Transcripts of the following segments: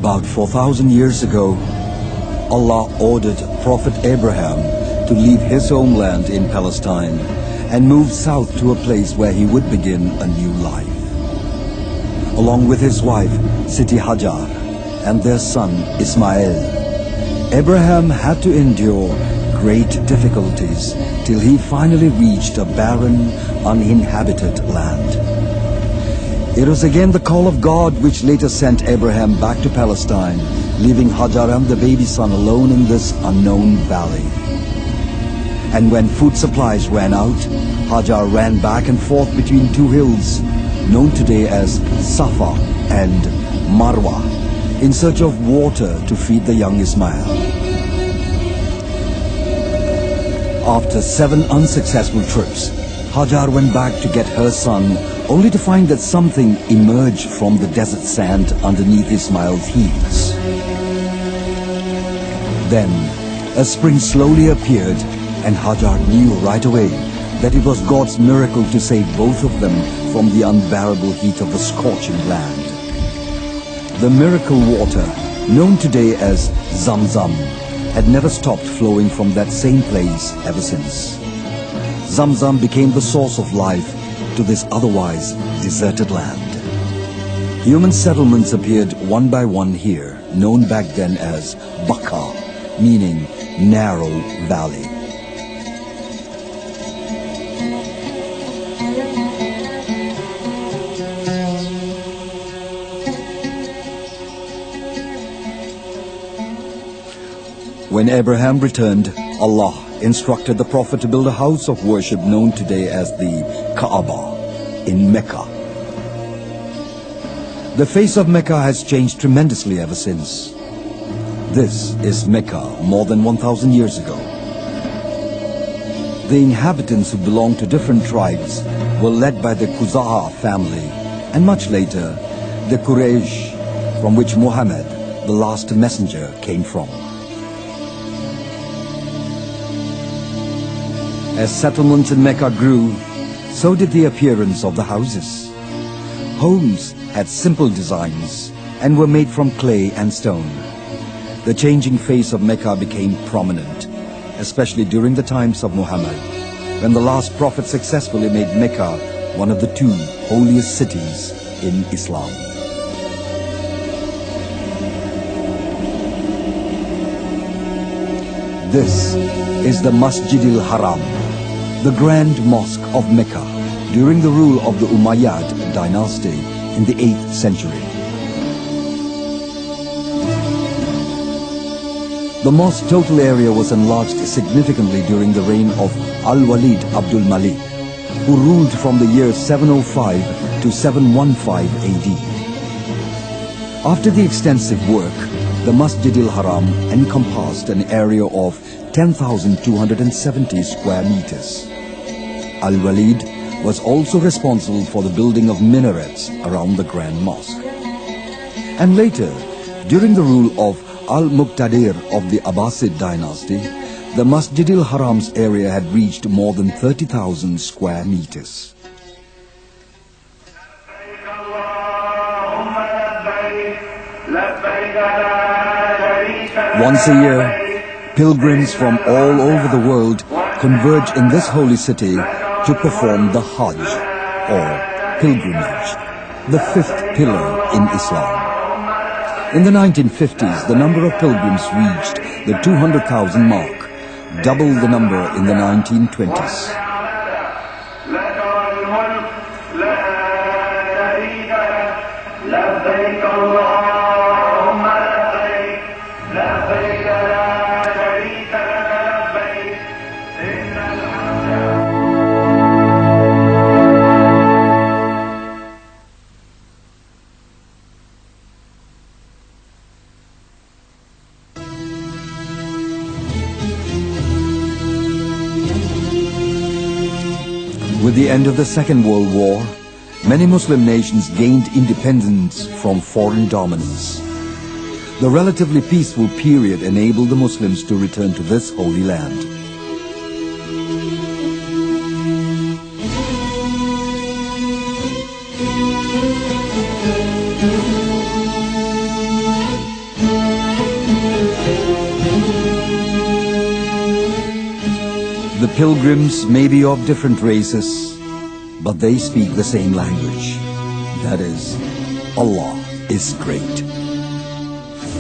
About 4,000 years ago, Allah ordered Prophet Abraham to leave his homeland in Palestine and move south to a place where he would begin a new life. Along with his wife, Siti Hajar, and their son, Ismail, Abraham had to endure great difficulties till he finally reached a barren, uninhabited land. It was again the call of God which later sent Abraham back to Palestine, leaving Hajar and the baby son alone in this unknown valley. And when food supplies ran out, Hajar ran back and forth between two hills, known today as Safa and Marwa, in search of water to feed the young Ismail. After 7 unsuccessful trips, Hajar went back to get her son, only to find that something emerged from the desert sand underneath Ismail's heels. Then, a spring slowly appeared, and Hajar knew right away that it was God's miracle to save both of them from the unbearable heat of the scorching land. The miracle water, known today as Zamzam, had never stopped flowing from that same place ever since. Zamzam became the source of life to this otherwise deserted land. Human settlements appeared one by one here, known back then as Makkah, meaning narrow valley. When Abraham returned, Allah instructed the Prophet to build a house of worship known today as the Kaaba in Mecca. The face of Mecca has changed tremendously ever since. This is Mecca more than 1,000 years ago. The inhabitants who belonged to different tribes were led by the Quza'a family, and much later, the Quraysh, from which Muhammad, the last messenger, came from. As settlements in Mecca grew, so did the appearance of the houses. Homes had simple designs and were made from clay and stone. The changing face of Mecca became prominent, especially during the times of Muhammad, when the last prophet successfully made Mecca one of the 2 holiest cities in Islam. This is the Masjidil Haram, the Grand Mosque of Mecca, during the rule of the Umayyad dynasty in the 8th century. The mosque's total area was enlarged significantly during the reign of Al-Walid Abdul Malik, who ruled from the year 705 to 715 AD. After the extensive work, the Masjidil Haram encompassed an area of 10,270 square meters. Al-Walid was also responsible for the building of minarets around the Grand Mosque. And later, during the rule of Al-Muqtadir of the Abbasid dynasty, the Masjidil Haram's area had reached more than 30,000 square meters. Once a year, pilgrims from all over the world converge in this holy city to perform the Hajj, or pilgrimage, the 5th pillar in Islam. In the 1950s, the number of pilgrims reached the 200,000 mark, double the number in the 1920s. With the end of the Second World War, many Muslim nations gained independence from foreign dominance. The relatively peaceful period enabled the Muslims to return to this holy land. pilgrims may be of different races, but they speak the same language. That is, Allah is great.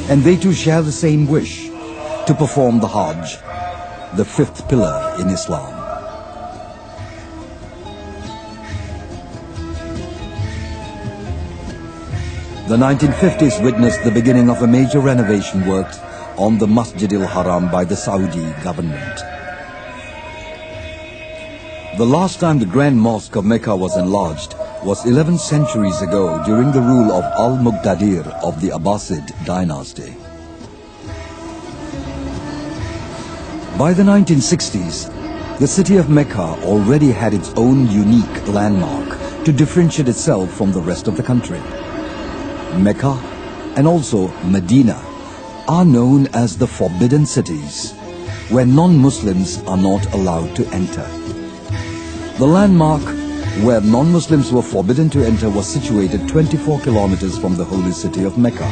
And they too share the same wish to perform the Hajj, the fifth pillar in Islam. The 1950s witnessed the beginning of a major renovation work on the Masjid al-Haram by the Saudi government. The last time the Grand Mosque of Mecca was enlarged was 11 centuries ago during the rule of Al-Muqtadir of the Abbasid dynasty. By the 1960s, the city of Mecca already had its own unique landmark to differentiate itself from the rest of the country. Mecca and also Medina are known as the forbidden cities, where non-Muslims are not allowed to enter. The landmark where non-Muslims were forbidden to enter was situated 24 kilometers from the holy city of Mecca.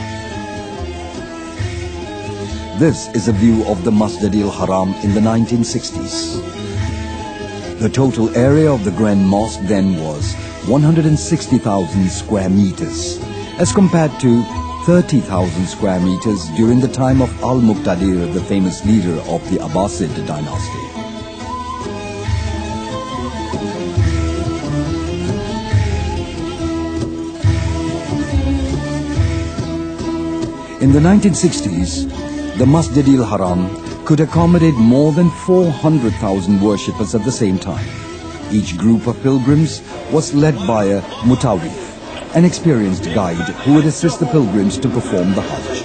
This is a view of the Masjid al-Haram in the 1960s. The total area of the Grand Mosque then was 160,000 square meters, as compared to 30,000 square meters during the time of Al-Muqtadir, the famous leader of the Abbasid dynasty. In the 1960s, the Masjid al-Haram could accommodate more than 400,000 worshippers at the same time. Each group of pilgrims was led by a mutawif, an experienced guide who would assist the pilgrims to perform the Hajj.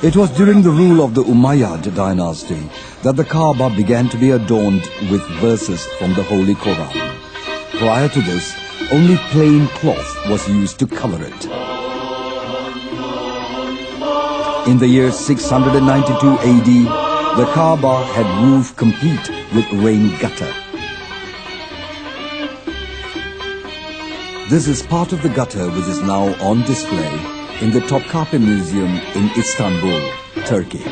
It was during the rule of the Umayyad dynasty that the Kaaba began to be adorned with verses from the Holy Quran. Prior to this, only plain cloth was used to cover it. In the year 692 AD, the Kaaba had roof complete with rain gutter. This is part of the gutter which is now on display in the Topkapi Museum in Istanbul, Turkey.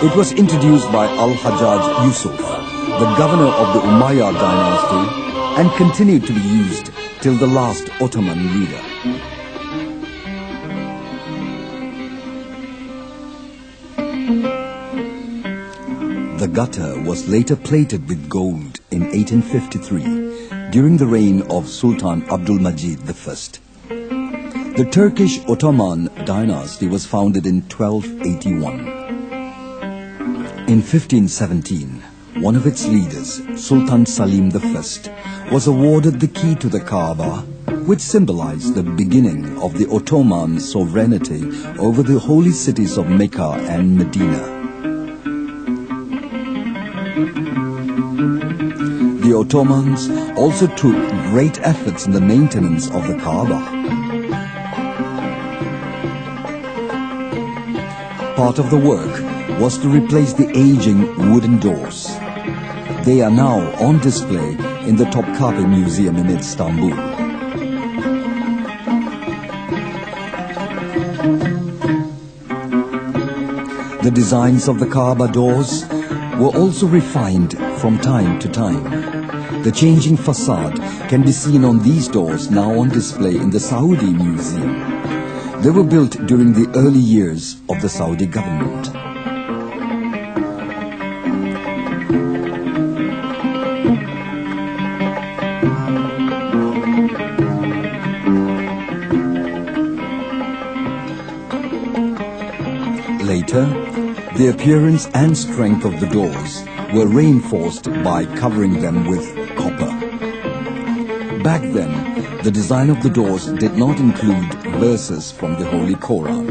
It was introduced by Al-Hajjaj Yusuf, the governor of the Umayyad dynasty, and continued to be used till the last Ottoman leader. The gutter was later plated with gold in 1853 during the reign of Sultan Abdul Majid I. The Turkish Ottoman dynasty was founded in 1281. In 1517, one of its leaders, Sultan Salim I, was awarded the key to the Kaaba, which symbolized the beginning of the Ottoman sovereignty over the holy cities of Mecca and Medina. The Ottomans also took great efforts in the maintenance of the Kaaba. Part of the work was to replace the aging wooden doors. They are now on display in the Topkapi Museum in Istanbul. The designs of the Kaaba doors were also refined from time to time. The changing facade can be seen on these doors now on display in the Saudi Museum. They were built during the early years of the Saudi government. Later, the appearance and strength of the doors were reinforced by covering them with copper. Back then, the design of the doors did not include verses from the Holy Quran.